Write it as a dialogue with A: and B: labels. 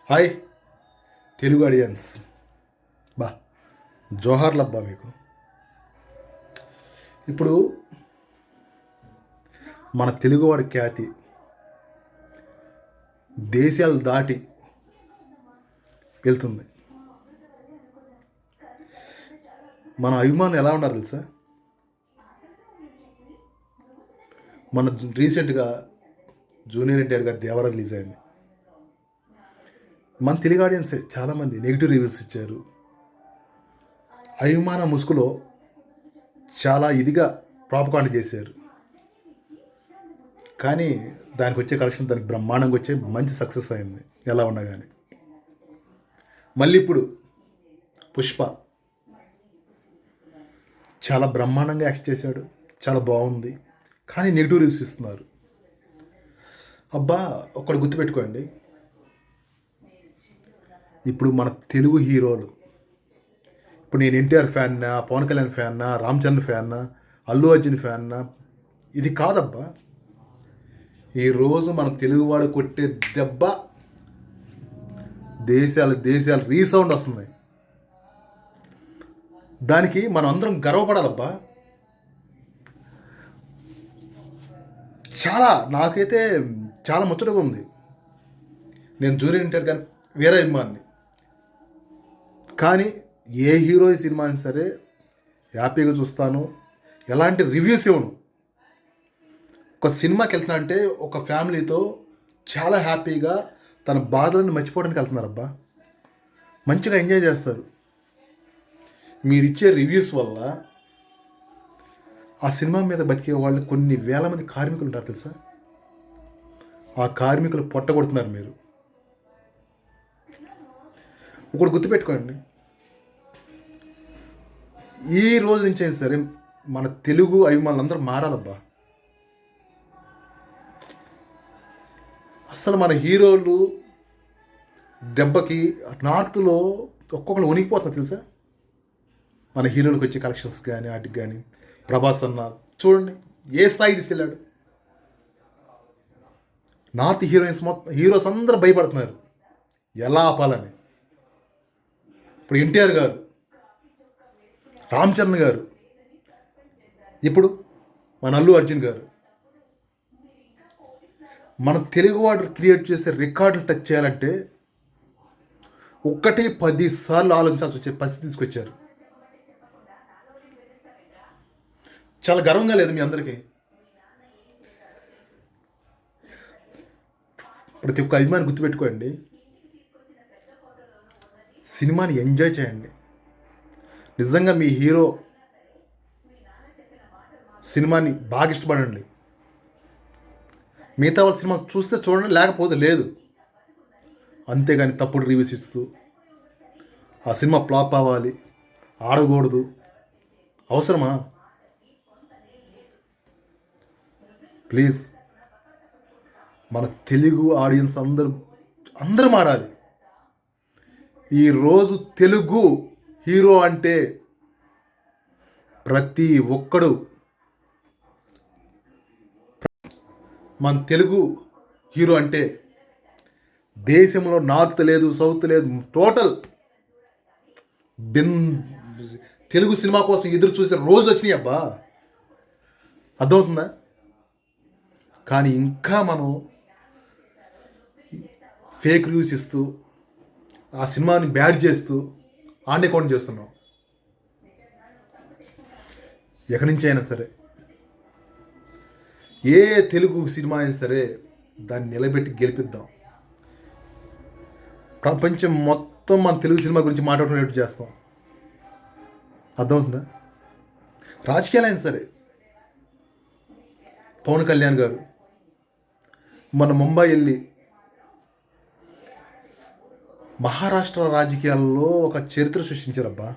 A: Hi Telugu audience, బా జోహార్లబ్బా మీకు. ఇప్పుడు మన తెలుగువాడి ఖ్యాతి దేశాలు దాటి వెళ్తుంది. మన అభిమానులు ఎలా ఉన్నారు తెలుసా? మన రీసెంట్గా జూనియర్ ఎన్టీఆర్ గారి దేవర రిలీజ్ అయింది. మన తెలుగు ఆడియన్సే చాలామంది నెగిటివ్ రివ్యూస్ ఇచ్చారు. అభిమాన ముసుగులో చాలా ఇదిగా ప్రాపకాండ చేశారు. కానీ దానికి వచ్చే కలెక్షన్ దానికి బ్రహ్మాండంగా వచ్చే మంచి సక్సెస్ అయింది ఎలా ఉన్నా కానీ. మళ్ళీ ఇప్పుడు పుష్ప చాలా బ్రహ్మాండంగా యాక్ట్ చేశాడు, చాలా బాగుంది. కానీ నెగిటివ్ రివ్యూస్ ఇస్తున్నారు. అబ్బా ఒక్కడు గుర్తుపెట్టుకోండి, ఇప్పుడు మన తెలుగు హీరోలు, ఇప్పుడు నేను ఎన్టీఆర్ ఫ్యాన్నా, పవన్ కళ్యాణ్ ఫ్యాన్నా, రామ్ చరణ్ ఫ్యాన్నా, అల్లు అర్జున్ ఫ్యాన్నా, ఇది కాదబ్బా. ఈరోజు మన తెలుగువాడు కొట్టే దెబ్బ దేశాలు రీసౌండ్ వస్తున్నాయి. దానికి మనం అందరం గర్వపడాలబ్బా. నాకైతే చాలా ముచ్చటగా ఉంది. నేను జూనియర్ ఎన్టీఆర్ కానీ వేరే అభిమాన్ని, కానీ ఏ హీరో సినిమా అయినా సరే హ్యాపీగా చూస్తాను, ఎలాంటి రివ్యూస్ ఇవ్వను. ఒక సినిమాకి వెళ్తున్నా అంటే ఒక ఫ్యామిలీతో చాలా హ్యాపీగా తన బాధలను మర్చిపోవడానికి వెళ్తున్నారబ్బా. మంచిగా ఎంజాయ్ చేస్తారు. మీరిచ్చే రివ్యూస్ వల్ల ఆ సినిమా మీద బతికే వాళ్ళు కొన్ని వేల మంది కార్మికులు ఉంటారు తెలుసా? ఆ కార్మికులు పొట్టగొడుతున్నారు మీరు. ఒకటి గుర్తుపెట్టుకోండి, ఈ రోజు నుంచి అయినా సరే మన తెలుగు అభిమానులందరూ మారాలబ్బా. అసలు మన హీరోలు దెబ్బకి నార్త్లో ఒక్కొక్కరు వణికిపోతున్నారు తెలుసా? మన హీరోలకు వచ్చే కలెక్షన్స్ కానీ వాటికి కానీ. ప్రభాస్ అన్న చూడండి ఏ స్థాయికి తీసుకెళ్ళాడు. నార్త్ హీరోస్ అందరూ భయపడుతున్నారు ఎలా ఆపాలని. ఇప్పుడు ఎన్టీఆర్ గారు, రామ్ చరణ్ గారు, ఇప్పుడు మన అల్లు అర్జున్ గారు, మన తెలుగువాడు క్రియేట్ చేసే రికార్డులు టచ్ చేయాలంటే 10 సార్లు ఆలోచించాల్సి వచ్చే పరిస్థితి తీసుకొచ్చారు. చాలా గర్వంగా లేదు మీ అందరికీ? ప్రతి ఒక్క అభిమాని గుర్తుపెట్టుకోండి, సినిమాని ఎంజాయ్ చేయండి. నిజంగా మీ హీరో సినిమాని బాగా ఇష్టపడండి. మిగతా వాళ్ళ సినిమా చూస్తే చూడండి, లేకపోతే లేదు. అంతేగాని తప్పుడు రివ్యూస్ ఇస్తూ ఆ సినిమా ఫ్లాప్ అవ్వాలి, ఆడకూడదు, అవసరమా? ప్లీజ్, మన తెలుగు ఆడియన్స్ అందరూ మారాలి. ఈరోజు తెలుగు హీరో అంటే ప్రతి ఒక్కడు, మన తెలుగు హీరో అంటే దేశంలో నార్త్ లేదు, సౌత్ లేదు, టోటల్ తెలుగు సినిమా కోసం ఎదురు చూసే రోజులు వచ్చినాయి అబ్బా. అర్థమవుతుందా? కానీ ఇంకా మనం ఫేక్ రివ్యూస్ ఇస్తూ ఆ సినిమాని బ్యాడ్ చేస్తూ ఆన్నే కౌంట్ చేస్తున్నాం. ఎక్కడి నుంచి అయినా సరే ఏ తెలుగు సినిమా అయినా సరే దాన్ని నిలబెట్టి గెలిపిద్దాం. ప్రపంచం మొత్తం మన తెలుగు సినిమా గురించి మాట్లాడుకునేట్టు చేస్తాం. అర్థమవుతుందా? రాజకీయాలైనా సరే, పవన్ కళ్యాణ్ గారు మన ముంబై వెళ్ళి మహారాష్ట్ర రాజకీయాల్లో ఒక చరిత్ర సృష్టించారబ్బా.